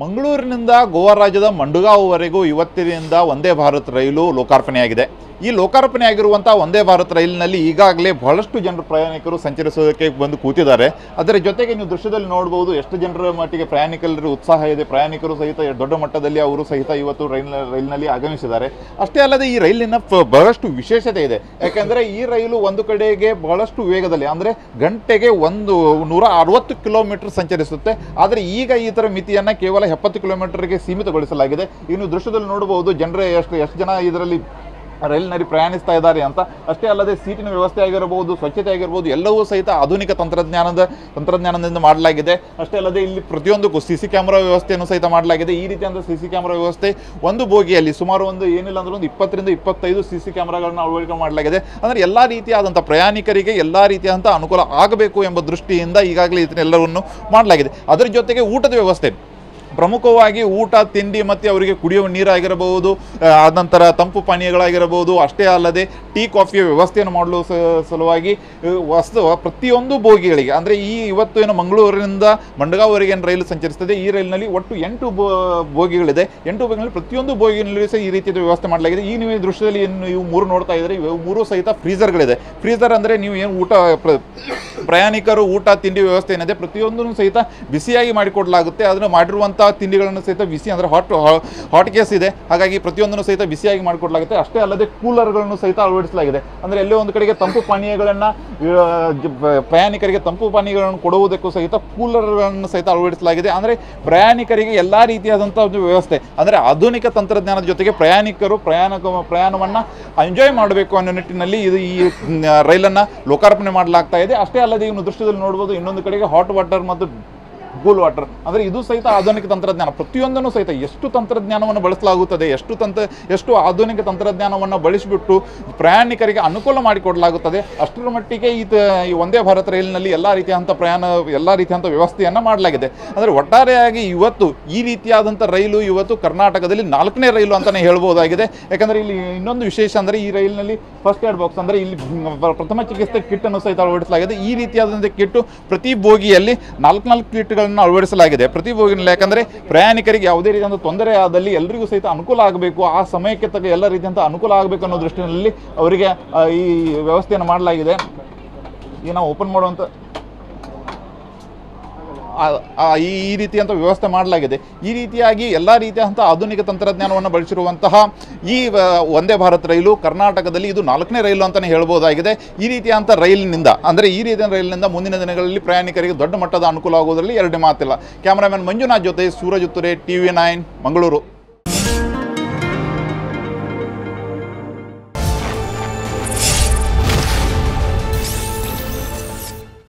ಮಂಗಳೂರಿನಿಂದ ಗೋವಾ ರಾಜ್ಯದ ಮಂಡುಗಾಂವ್ವರೆಗೂ ಇವತ್ತಿನಿಂದ ವಂದೇ ಭಾರತ್ ರೈಲು ಲೋಕಾರ್ಪಣೆಯಾಗಿದೆ. ಈ ಲೋಕಾರ್ಪಣೆಯಾಗಿರುವಂಥ ವಂದೇ ಭಾರತ್ ರೈಲಿನಲ್ಲಿ ಈಗಾಗಲೇ ಬಹಳಷ್ಟು ಜನರು ಪ್ರಯಾಣಿಕರು ಸಂಚರಿಸೋದಕ್ಕೆ ಬಂದು ಕೂತಿದ್ದಾರೆ. ಅದರ ಜೊತೆಗೆ ನೀವು ದೃಶ್ಯದಲ್ಲಿ ನೋಡಬಹುದು ಎಷ್ಟು ಜನರ ಮಟ್ಟಿಗೆ ಪ್ರಯಾಣಿಕರ ಉತ್ಸಾಹ ಇದೆ. ಪ್ರಯಾಣಿಕರು ಸಹಿತ ದೊಡ್ಡ ಮಟ್ಟದಲ್ಲಿ ಅವರು ಸಹಿತ ಇವತ್ತು ರೈಲಿನಲ್ಲಿ ಆಗಮಿಸಿದ್ದಾರೆ. ಅಷ್ಟೇ ಅಲ್ಲದೆ ಈ ರೈಲಿನ ಬಹಳಷ್ಟು ವಿಶೇಷತೆ ಇದೆ. ಯಾಕೆಂದರೆ ಈ ರೈಲು ಒಂದು ಕಡೆಗೆ ಬಹಳಷ್ಟು ವೇಗದಲ್ಲಿ ಅಂದರೆ ಗಂಟೆಗೆ 160 ಕಿಲೋಮೀಟರ್ ಸಂಚರಿಸುತ್ತೆ. ಆದರೆ ಈಗ ಈ ಥರ ಮಿತಿಯನ್ನು ಕೇವಲ 70 ಕಿಲೋಮೀಟರ್ಗೆ ಸೀಮಿತಗೊಳಿಸಲಾಗಿದೆ. ಇನ್ನು ದೃಶ್ಯದಲ್ಲಿ ನೋಡಬಹುದು ಜನರೇ ಎಷ್ಟು ಜನ ಇದರಲ್ಲಿ ರೈಲಿನಲ್ಲಿ ಪ್ರಯಾಣಿಸ್ತಾ ಇದ್ದಾರೆ ಅಂತ. ಅಷ್ಟೇ ಅಲ್ಲದೆ ಸೀಟಿನ ವ್ಯವಸ್ಥೆ ಆಗಿರಬಹುದು, ಸ್ವಚ್ಛತೆ ಆಗಿರ್ಬೋದು, ಎಲ್ಲವೂ ಸಹಿತ ಆಧುನಿಕ ತಂತ್ರಜ್ಞಾನದಿಂದ ಮಾಡಲಾಗಿದೆ. ಅಷ್ಟೇ ಅಲ್ಲದೆ ಇಲ್ಲಿ ಪ್ರತಿಯೊಂದಕ್ಕೂ CC ಕ್ಯಾಮ್ರಾ ವ್ಯವಸ್ಥೆಯನ್ನು ಸಹಿತ ಮಾಡಲಾಗಿದೆ. ಈ ರೀತಿಯಾದ CC ಕ್ಯಾಮ್ರಾ ವ್ಯವಸ್ಥೆ ಒಂದು ಬೋಗಿಯಲ್ಲಿ ಸುಮಾರು ಏನಿಲ್ಲ ಅಂದ್ರೆ 20 ರಿಂದ 25 CC ಕ್ಯಾಮ್ರಾಗಳನ್ನು ಅಳವಡಿಕೆ ಮಾಡಲಾಗಿದೆ. ಅಂದರೆ ಎಲ್ಲ ರೀತಿಯಾದಂಥ ಪ್ರಯಾಣಿಕರಿಗೆ ಎಲ್ಲ ರೀತಿಯಾದಂಥ ಅನುಕೂಲ ಆಗಬೇಕು ಎಂಬ ದೃಷ್ಟಿಯಿಂದ ಈಗಾಗಲೇ ಇದನ್ನೆಲ್ಲವನ್ನು ಮಾಡಲಾಗಿದೆ. ಅದರ ಜೊತೆಗೆ ಊಟದ ವ್ಯವಸ್ಥೆ, ಪ್ರಮುಖವಾಗಿ ಊಟ ತಿಂಡಿ ಮತ್ತು ಅವರಿಗೆ ಕುಡಿಯುವ ನೀರಾಗಿರಬಹುದು, ಆನಂತರ ತಂಪು ಪಾನೀಯಗಳಾಗಿರಬಹುದು, ಅಷ್ಟೇ ಅಲ್ಲದೆ ಟೀ ಕಾಫಿಯ ವ್ಯವಸ್ಥೆಯನ್ನು ಮಾಡಲು ಸಲುವಾಗಿ ಪ್ರತಿಯೊಂದು ಬೋಗಿಗಳಿಗೆ ಅಂದರೆ ಇವತ್ತು ಏನು ಮಂಗಳೂರಿನಿಂದ ಮಂಡುಗಾಂವ್ವರೆಗೆ ಏನು ರೈಲು ಸಂಚರಿಸ್ತದೆ, ಈ ರೈಲಿನಲ್ಲಿ ಒಟ್ಟು 8 ಬೋಗಿಗಳಿದೆ. 8 ಬೋಗಿಗಳಲ್ಲಿ ಪ್ರತಿಯೊಂದು ಬೋಗಿನಲ್ಲಿ ಸಹ ಈ ರೀತಿಯ ವ್ಯವಸ್ಥೆ ಮಾಡಲಾಗಿದೆ. ಈ ನೀವು ದೃಶ್ಯದಲ್ಲಿ ಏನು ಇವು 3 ನೋಡ್ತಾ ಇದ್ದಾರೆ, ಇವು 3 ಸಹಿತ ಫ್ರೀಸರ್ಗಳಿದೆ. ಫ್ರೀಸರ್ ಅಂದರೆ ನೀವು ಏನು ಪ್ರಯಾಣಿಕರು ಊಟ ತಿಂಡಿ ವ್ಯವಸ್ಥೆ ಏನಿದೆ ಪ್ರತಿಯೊಂದನ್ನು ಸಹಿತ ಬಿಸಿಯಾಗಿ ಮಾಡಿಕೊಡಲಾಗುತ್ತೆ. ಅದನ್ನು ಮಾಡಿರುವಂಥ ತಿಂಡಿಗಳನ್ನು ಸಹಿತ ಬಿಸಿ ಅಂದರೆ ಹಾಟ್ ಕೇಸ್ ಇದೆ. ಹಾಗಾಗಿ ಪ್ರತಿಯೊಂದನ್ನು ಸಹಿತ ಬಿಸಿಯಾಗಿ ಮಾಡಿಕೊಡಲಾಗುತ್ತೆ. ಅಷ್ಟೇ ಅಲ್ಲದೆ ಕೂಲರ್ಗಳನ್ನು ಸಹಿತ ಅಳವಡಿಸಲಾಗಿದೆ. ಅಂದರೆ ಎಲ್ಲೋ ಒಂದು ಕಡೆಗೆ ತಂಪು ಪಾನೀಯಗಳನ್ನು ಪ್ರಯಾಣಿಕರಿಗೆ ತಂಪು ಪಾನೀಯಗಳನ್ನು ಕೊಡುವುದಕ್ಕೂ ಸಹಿತ ಕೂಲರ್ಗಳನ್ನು ಸಹಿತ ಅಳವಡಿಸಲಾಗಿದೆ. ಅಂದರೆ ಪ್ರಯಾಣಿಕರಿಗೆ ಎಲ್ಲ ರೀತಿಯಾದಂಥ ಒಂದು ವ್ಯವಸ್ಥೆ ಅಂದರೆ ಆಧುನಿಕ ತಂತ್ರಜ್ಞಾನದ ಜೊತೆಗೆ ಪ್ರಯಾಣಿಕರು ಪ್ರಯಾಣವನ್ನು ಎಂಜಾಯ್ ಮಾಡಬೇಕು ಅನ್ನೋ ನಿಟ್ಟಿನಲ್ಲಿ ಈ ರೈಲನ್ನು ಲೋಕಾರ್ಪಣೆ ಮಾಡಲಾಗ್ತಾ ಇದೆ. ಅಷ್ಟೇ ಅಲ್ಲದೆ ಇನ್ನು ದೃಶ್ಯದಲ್ಲಿ ನೋಡ್ಬೋದು ಇನ್ನೊಂದು ಕಡೆಗೆ ಹಾಟ್ ವಾಟರ್ ಮತ್ತು ಕೂಲ್ ವಾಟರ್ ಅಂದರೆ ಇದು ಸಹಿತ ಆಧುನಿಕ ತಂತ್ರಜ್ಞಾನ. ಪ್ರತಿಯೊಂದನ್ನು ಸಹಿತ ಎಷ್ಟು ತಂತ್ರಜ್ಞಾನವನ್ನು ಬಳಸಲಾಗುತ್ತದೆ, ಎಷ್ಟು ಆಧುನಿಕ ತಂತ್ರಜ್ಞಾನವನ್ನು ಬಳಸಿಬಿಟ್ಟು ಪ್ರಯಾಣಿಕರಿಗೆ ಅನುಕೂಲ ಮಾಡಿಕೊಡಲಾಗುತ್ತದೆ. ಅಷ್ಟರ ಮಟ್ಟಿಗೆ ಈ ವಂದೇ ಭಾರತ್ ರೈಲಿನಲ್ಲಿ ಎಲ್ಲ ರೀತಿಯಾದಂಥ ವ್ಯವಸ್ಥೆಯನ್ನು ಮಾಡಲಾಗಿದೆ. ಅಂದರೆ ಒಟ್ಟಾರೆಯಾಗಿ ಇವತ್ತು ಈ ರೀತಿಯಾದಂಥ ರೈಲು ಇವತ್ತು ಕರ್ನಾಟಕದಲ್ಲಿ 4ನೇ ರೈಲು ಅಂತಲೇ ಹೇಳ್ಬೋದಾಗಿದೆ. ಯಾಕಂದರೆ ಇಲ್ಲಿ ಇನ್ನೊಂದು ವಿಶೇಷ ಅಂದರೆ ಈ ರೈಲಿನಲ್ಲಿ ಫಸ್ಟ್ ಏಡ್ ಬಾಕ್ಸ್ ಅಂದರೆ ಇಲ್ಲಿ ಪ್ರಥಮ ಚಿಕಿತ್ಸೆ ಕಿಟ್ಟನ್ನು ಸಹಿತ ಅಳವಡಿಸಲಾಗಿದೆ. ಈ ರೀತಿಯಾದಂಥ ಕಿಟ್ಟು ಪ್ರತಿ ಬೋಗಿಯಲ್ಲಿ 4 ಕಿಟ್ಗಳನ್ನು ಅಳವಡಿಸಲಾಗಿದೆ ಪ್ರತಿ ಬೋಗಿನಲ್ಲಿ. ಯಾಕಂದರೆ ಪ್ರಯಾಣಿಕರಿಗೆ ಯಾವುದೇ ರೀತಿಯಾದ ತೊಂದರೆ ಆದಲ್ಲಿ ಎಲ್ಲರಿಗೂ ಸಹಿತ ಅನುಕೂಲ ಆಗಬೇಕು, ಆ ಸಮಯಕ್ಕೆ ತಕ್ಕ ಎಲ್ಲ ರೀತಿಯಂಥ ಅನುಕೂಲ ಆಗಬೇಕು ಅನ್ನೋ ದೃಷ್ಟಿಯಲ್ಲಿ ಅವರಿಗೆ ಈ ವ್ಯವಸ್ಥೆಯನ್ನು ಮಾಡಲಾಗಿದೆ. ಈಗ ನಾವು ಓಪನ್ ಮಾಡುವಂಥ ಈ ರೀತಿಯಂಥ ವ್ಯವಸ್ಥೆ ಮಾಡಲಾಗಿದೆ. ಈ ರೀತಿಯಾಗಿ ಎಲ್ಲ ರೀತಿಯಾದಂಥ ಆಧುನಿಕ ತಂತ್ರಜ್ಞಾನವನ್ನು ಬಳಸಿರುವಂತಹ ಈ ವಂದೇ ಭಾರತ್ ರೈಲು ಕರ್ನಾಟಕದಲ್ಲಿ ಇದು 4ನೇ ರೈಲು ಅಂತಲೇ ಹೇಳ್ಬೋದಾಗಿದೆ. ಈ ರೀತಿಯಾದಂಥ ರೈಲಿನಿಂದ ಮುಂದಿನ ದಿನಗಳಲ್ಲಿ ಪ್ರಯಾಣಿಕರಿಗೆ ದೊಡ್ಡ ಮಟ್ಟದ ಅನುಕೂಲ ಆಗೋದರಲ್ಲಿ 2 ಮಾತಿಲ್ಲ. ಕ್ಯಾಮರಾಮನ್ ಮಂಜುನಾಥ್ ಜೊತೆ ಸೂರಜ್ ಉತ್ತುರೆ, TV9 ಮಂಗಳೂರು.